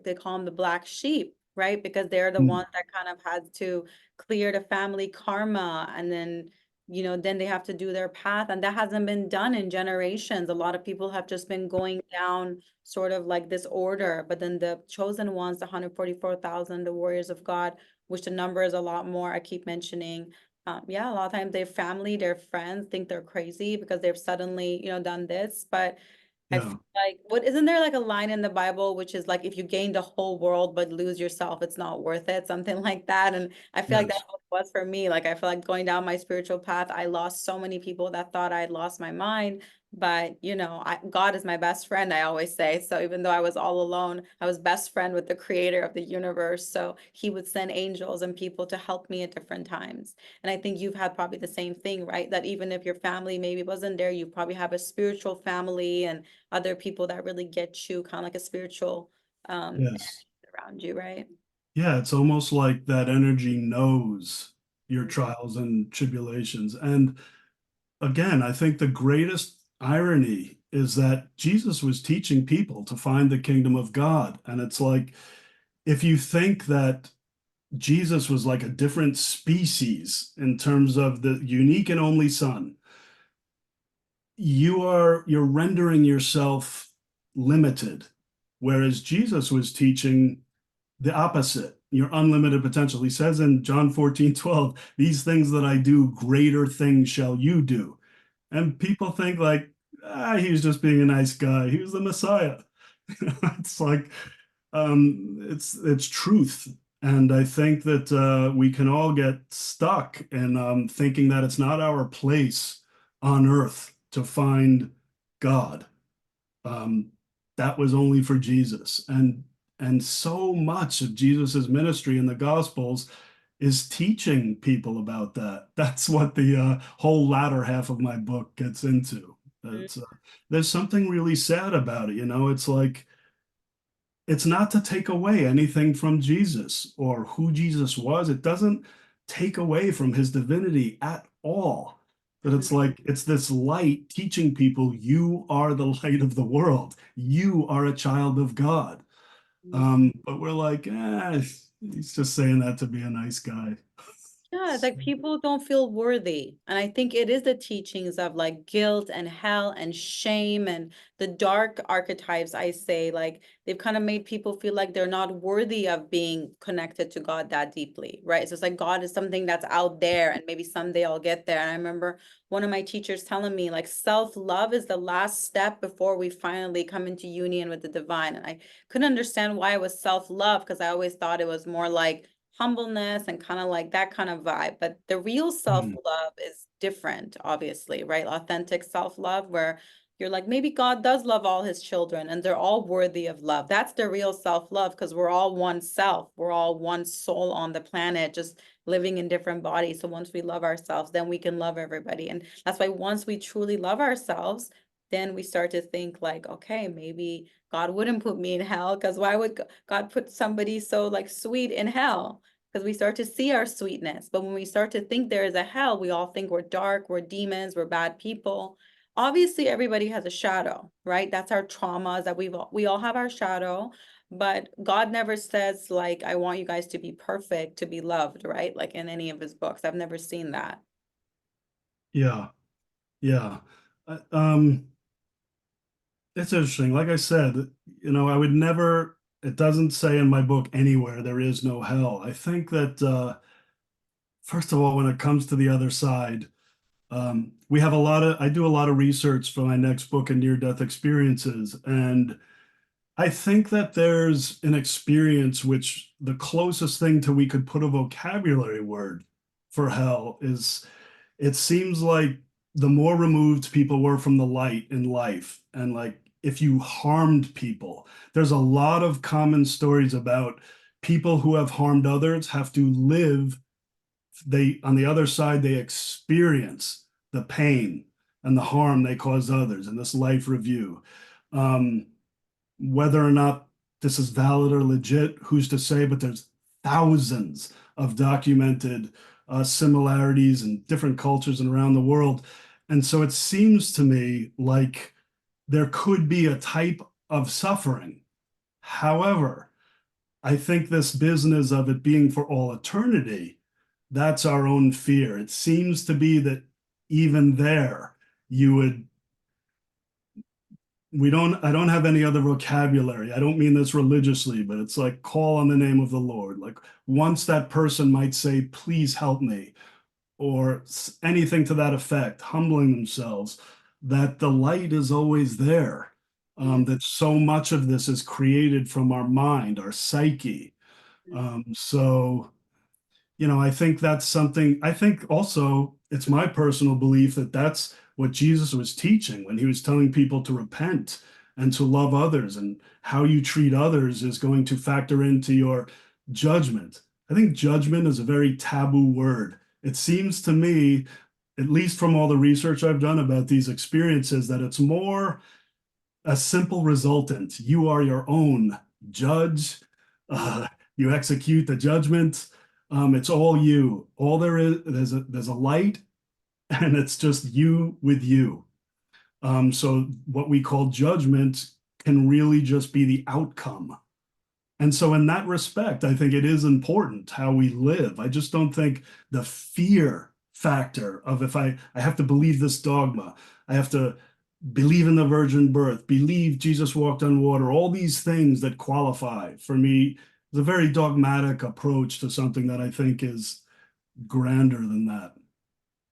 they call them the black sheep, right? Because they're the Mm. ones that kind of had to clear the family karma and then they have to do their path. And that hasn't been done in generations. A lot of people have just been going down sort of like this order. But then the chosen ones, the 144,000, the warriors of God, which the number is a lot more, I keep mentioning. Yeah, a lot of times their family, their friends think they're crazy because they've suddenly, done this. But I feel Yeah. like what isn't there like a line in the Bible which is like if you gain the whole world but lose yourself, it's not worth it, something like that. And I feel like that's Yes. was for me. Like I feel like going down my spiritual path, I lost so many people that thought I had lost my mind. But God is my best friend, I always say. So even though I was all alone, I was best friend with the creator of the universe. So he would send angels and people to help me at different times. And I think you've had probably the same thing, right? That even if your family maybe wasn't there, you probably have a spiritual family and other people that really get you, kind of like a spiritual Yes. around you, right? Yeah, it's almost like that energy knows your trials and tribulations. And again, I think the greatest irony is that Jesus was teaching people to find the kingdom of God. And it's like, if you think that Jesus was like a different species in terms of the unique and only Son, you're rendering yourself limited. Whereas Jesus was teaching the opposite, your unlimited potential. He says in John 14:12, these things that I do, greater things shall you do. And people think like, he was just being a nice guy. He was the Messiah. It's like, it's truth. And I think that we can all get stuck in thinking that it's not our place on earth to find God. Um, that was only for Jesus. And so much of Jesus's ministry in the Gospels is teaching people about that. That's what the whole latter half of my book gets into. It's, there's something really sad about it. It's like, it's not to take away anything from Jesus or who Jesus was. It doesn't take away from his divinity at all. But it's like, it's this light teaching people you are the light of the world. You are a child of God. But we're like, he's just saying that to be a nice guy. Yeah, it's like people don't feel worthy. And I think it is the teachings of like guilt and hell and shame and the dark archetypes, I say, like they've kind of made people feel like they're not worthy of being connected to God that deeply, right? So it's like God is something that's out there and maybe someday I'll get there. And I remember one of my teachers telling me like self-love is the last step before we finally come into union with the divine. And I couldn't understand why it was self-love because I always thought it was more like humbleness and kind of like that kind of vibe. But the real Hmm. self-love is different, obviously, right? Authentic self-love, where you're like, maybe God does love all his children and they're all worthy of love. That's the real self-love because we're all one self. We're all one soul on the planet, just living in different bodies. So once we love ourselves, then we can love everybody. And that's why once we truly love ourselves, then we start to think like, okay, maybe God wouldn't put me in hell because why would God put somebody so like sweet in hell? Because we start to see our sweetness. But when we start to think there is a hell, we all think we're dark, we're demons, we're bad people. Obviously, everybody has a shadow, right? That's our traumas that we all have our shadow, but God never says like, I want you guys to be perfect, to be loved, right? Like in any of his books. I've never seen that. Yeah, yeah. It's interesting. Like I said, I would never, it doesn't say in my book anywhere there is no hell. I think that, first of all, when it comes to the other side, I do a lot of research for my next book in near-death experiences. And I think that there's an experience which the closest thing to we could put a vocabulary word for hell is it seems like the more removed people were from the light in life, and like if you harmed people, there's a lot of common stories about people who have harmed others have to live, they on the other side they experience the pain and the harm they cause others in this life review. Um, Whether or not this is valid or legit, who's to say? But there's thousands of documented similarities in different cultures and around the world. And so it seems to me like there could be a type of suffering. However, I think this business of it being for all eternity, that's our own fear. It seems to be that even there, you would I don't have any other vocabulary. I don't mean this religiously, but it's like call on the name of the Lord. Like once that person might say, please help me, or anything to that effect, humbling themselves, that the light is always there. Mm. That so much of this is created from our mind, our psyche. So I think that's something, I think also it's my personal belief that that's what Jesus was teaching when he was telling people to repent and to love others, and how you treat others is going to factor into your judgment. I think judgment is a very taboo word. It seems to me, at least from all the research I've done about these experiences, that it's more a simple resultant. You are your own judge. Uh, you execute the judgment. It's all you. All there is, there's a light, and it's just you with you. So what we call judgment can really just be the outcome. And so in that respect, I think it is important how we live. I just don't think the fear factor of, if I have to believe this dogma, I have to believe in the virgin birth, believe Jesus walked on water, all these things that qualify for me is a very dogmatic approach to something that I think is grander than that.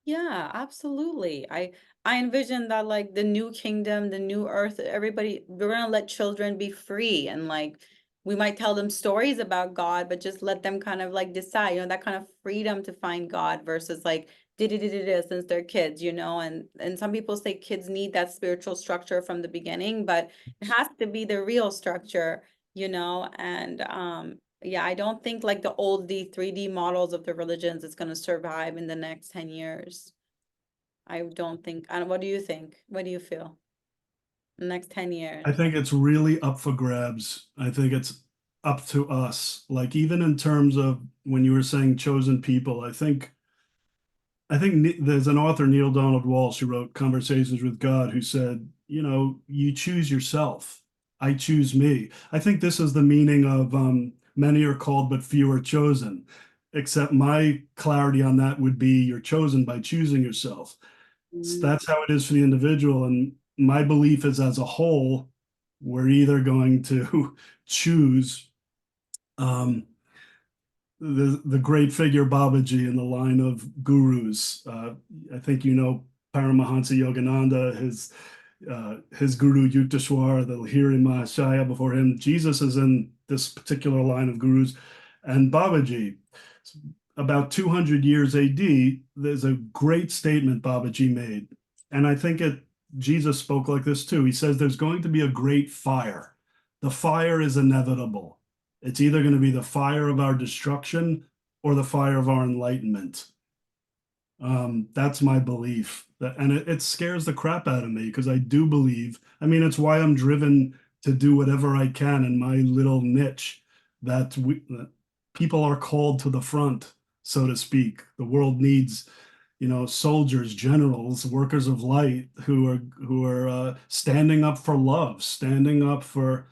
Yeah, absolutely. I envision that like the new kingdom, the new earth, everybody, we're gonna let children be free, and like we might tell them stories about God, but just let them kind of like decide, that kind of freedom to find God versus like since they're kids, and some people say kids need that spiritual structure from the beginning, but it has to be the real structure, and yeah, I don't think like the old 3D models of the religions is going to survive in the next 10 years. I don't think. And what do you think? What do you feel? The next 10 I years. think it's really up for grabs. I think it's up to us. Like, even in terms of when you were saying chosen people, I think there's an author, Neil Donald Walsh, who wrote Conversations with God, who said, you choose yourself. I choose me. I think this is the meaning of many are called, but few are chosen. Except my clarity on that would be you're chosen by choosing yourself. So Mm. that's how it is for the individual. And my belief is, as a whole, we're either going to choose um, the great figure Babaji in the line of gurus. I think Paramahansa Yogananda, his guru Yukteswar, the Lahiri Mahashaya before him. Jesus is in this particular line of gurus, and Babaji. About 200 years AD, there's a great statement Babaji made, and I think Jesus spoke like this too. He says there's going to be a great fire. The fire is inevitable. It's either going to be the fire of our destruction or the fire of our enlightenment. That's my belief. And it scares the crap out of me, because I do believe, I mean, it's why I'm driven to do whatever I can in my little niche, that people are called to the front, so to speak. The world needs, soldiers, generals, workers of light who are standing up for love, standing up for,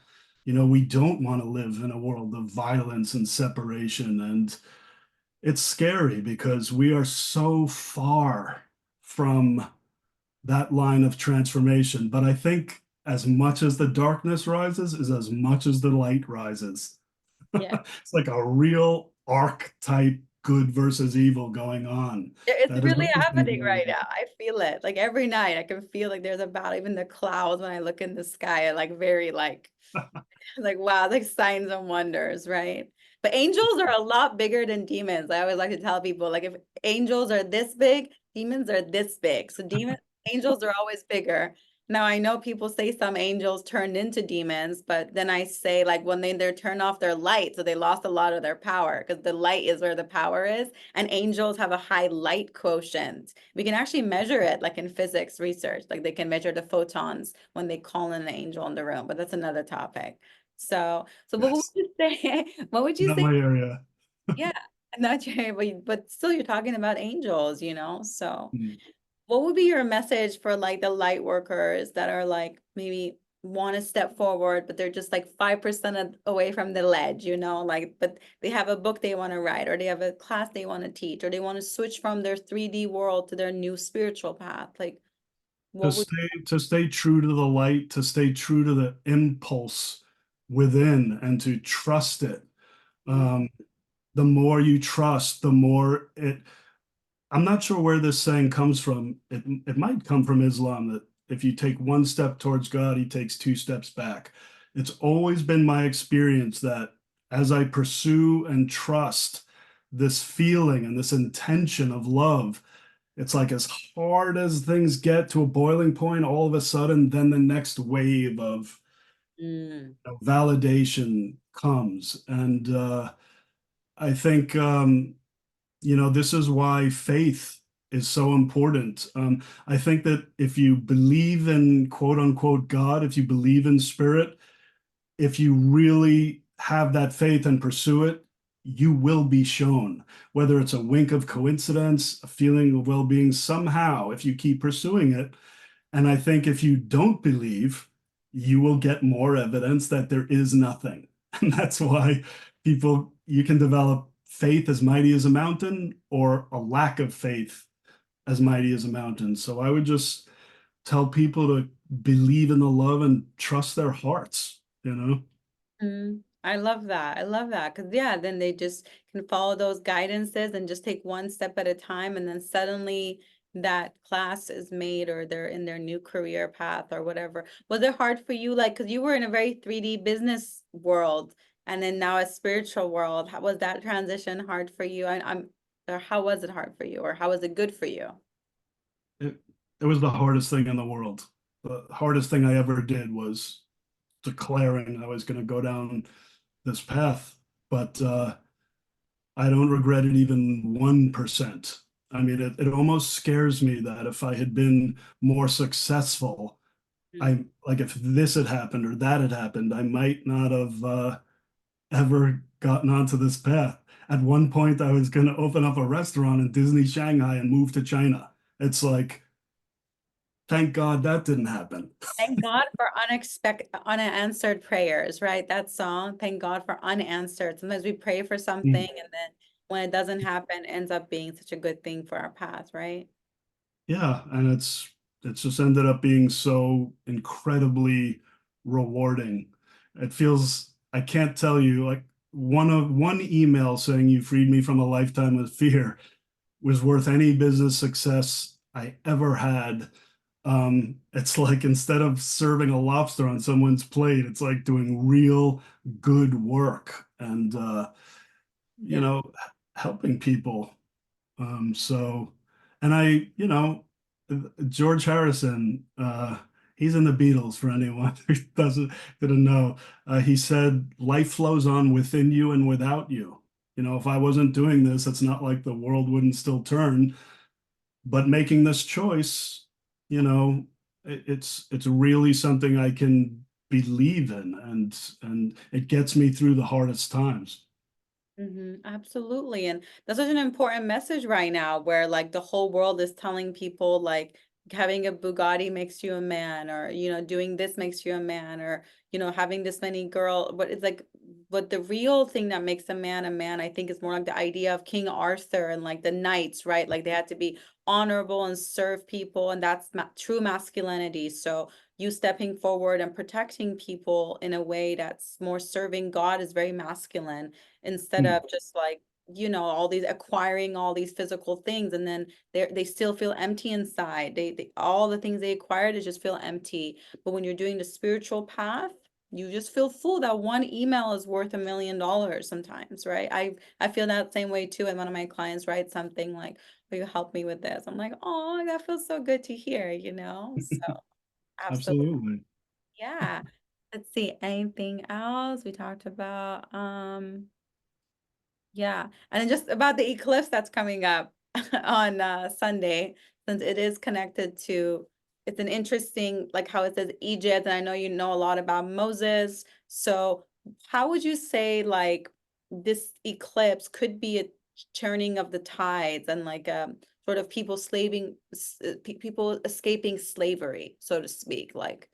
we don't want to live in a world of violence and separation. And it's scary because we are so far from that line of transformation. But I think as much as the darkness rises is as much as the light rises. Yeah. It's like a real archetype good versus evil going on. It's That is really always been happening going right on. now. I feel it. Like every night I can feel like there's a battle, even the clouds when I look in the sky, are like very like wow, like signs and wonders, right? But angels are a lot bigger than demons. I always like to tell people, like if angels are this big, demons are this big. So angels are always bigger. Now I know people say some angels turned into demons, but then I say like when they turn off their light, so they lost a lot of their power, because the light is where the power is, and angels have a high light quotient. We can actually measure it like in physics research, like they can measure the photons when they call in an angel in the room, but that's another topic. So what would Yes, you say? What would you not say? my area. Yeah, not your, but still you're talking about angels, So Mm. what would be your message for like the light workers that are like maybe want to step forward, but they're just like 5% away from the ledge, like, but they have a book they want to write, or they have a class they want to teach, or they want to switch from their 3D world to their new spiritual path. Like, To what would, stay true to the light, to stay true to the impulse within, and to trust it. mm, Um, the more you trust, the more it. I'm not sure where this saying comes from. It might come from Islam, that if you take one step towards God, he takes two steps back. It's always been my experience that as I pursue and trust this feeling and this intention of love. It's like as hard as things get to a boiling point, all of a sudden, then the next wave of Mm, validation comes. And I think, this is why faith is so important. I think that if you believe in quote unquote God, if you believe in spirit, if you really have that faith and pursue it, you will be shown, whether it's a wink of coincidence, a feeling of well being, somehow, if you keep pursuing it. And I think if you don't believe, you will get more evidence that there is nothing. And that's why you can develop faith as mighty as a mountain or a lack of faith as mighty as a mountain. So I would just tell people to believe in the love and trust their hearts, you know? I love that. I love that. Because, yeah, then they just can follow those guidances and just take one step at a time. And then suddenly that class is made or they're in their new career path or whatever. Was it hard for you? Like, because you were in a very 3D business world and then now a spiritual world. How was that transition hard for you? Or how was it hard for you? Or how was it good for you? It, it was the hardest thing in the world. The hardest thing I ever did was declaring I was going to go down this path. But I don't regret it even 1%. I mean, it almost scares me that if I had been more successful, Mm. I like if this had happened or that had happened, I might not have ever gotten onto this path. At one point, I was going to open up a restaurant in Disney Shanghai and move to China. It's like, thank God that didn't happen. Thank God for unexpected, unanswered prayers, right? That song, thank God for unanswered. Sometimes we pray for something and then when it doesn't happen, it ends up being such a good thing for our path, right? Yeah, and it's just ended up being so incredibly rewarding. It feels I can't tell you like one email saying you freed me from a lifetime of fear was worth any business success I ever had. It's like instead of serving a lobster on someone's plate, it's like doing real good work and you Yeah. know, helping people. So, and George Harrison, he's in the Beatles for anyone who didn't know. He said, life flows on within you and without you. If I wasn't doing this, it's not like the world wouldn't still turn. But making this choice, it's really something I can believe in, and it gets me through the hardest times. Absolutely. And that's such an important message right now where like the whole world is telling people like having a Bugatti makes you a man or doing this makes you a man or having this many girl but it's like but the real thing that makes a man I think is more like the idea of King Arthur and like the knights, right? Like they had to be honorable and serve people and that's true masculinity. So you stepping forward and protecting people in a way that's more serving God is very masculine instead Mm. of just like all these acquiring all these physical things and then they still feel empty inside. They all the things they acquired is just feel empty. But when you're doing the spiritual path, you just feel full. That one email is worth $1 million sometimes, right? I feel that same way too. And one of my clients writes something like, "Will you help me with this?" I'm like, "Oh, that feels so good to hear." So absolutely. Absolutely. Yeah. Let's see, anything else we talked about? Yeah, and then just about the eclipse that's coming up on Sunday, since it is connected to, it's an interesting, like how it says Egypt, and I know you know a lot about Moses. So how would you say like this eclipse could be a turning of the tides and like sort of people people escaping slavery, so to speak, like.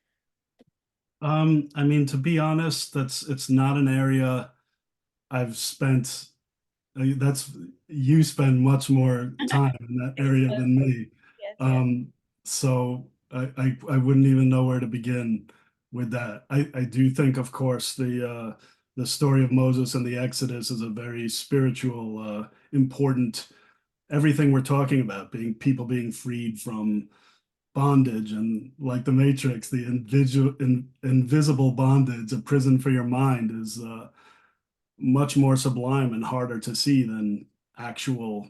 I mean, to be honest, it's not an area I've spent. That's you spend much more time in that area than me. Yes, yes. Um, so I wouldn't even know where to begin with that. I do think, of course, the story of Moses and the Exodus is a very spiritual, important everything we're talking about, being people being freed from bondage and like the Matrix, the invisible bondage, a prison for your mind is much more sublime and harder to see than actual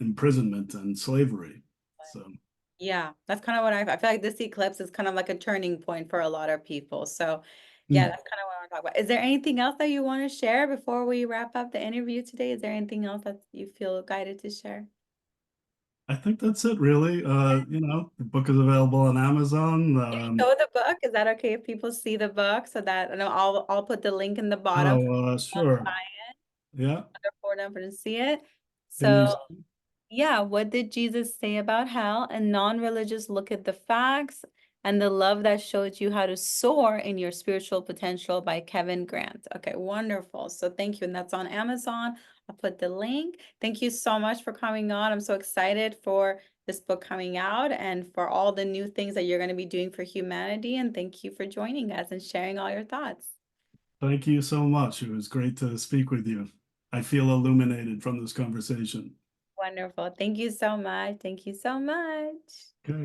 imprisonment and slavery. So Yeah, that's kind of what I feel like this eclipse is kind of like a turning point for a lot of people. So yeah, mm, that's kind of what I want to talk about. Is there anything else that you want to share before we wrap up the interview today? Is there anything else that you feel guided to share? I think that's it really. The book is available on Amazon. Show the book. Is that okay if people see the book so that I know I'll put the link in the bottom Sure. Yeah. for them to see it. Can you? So yeah, what did Jesus say about hell? And non-religious look at the facts and the love that showed you how to soar in your spiritual potential by Kevin Grant. Okay, wonderful. So thank you. And that's on Amazon. I'll put the link. Thank you so much for coming on. I'm so excited for this book coming out and for all the new things that you're going to be doing for humanity. And thank you for joining us and sharing all your thoughts. Thank you so much. It was great to speak with you. I feel illuminated from this conversation. Wonderful. Thank you so much. Thank you so much. Okay.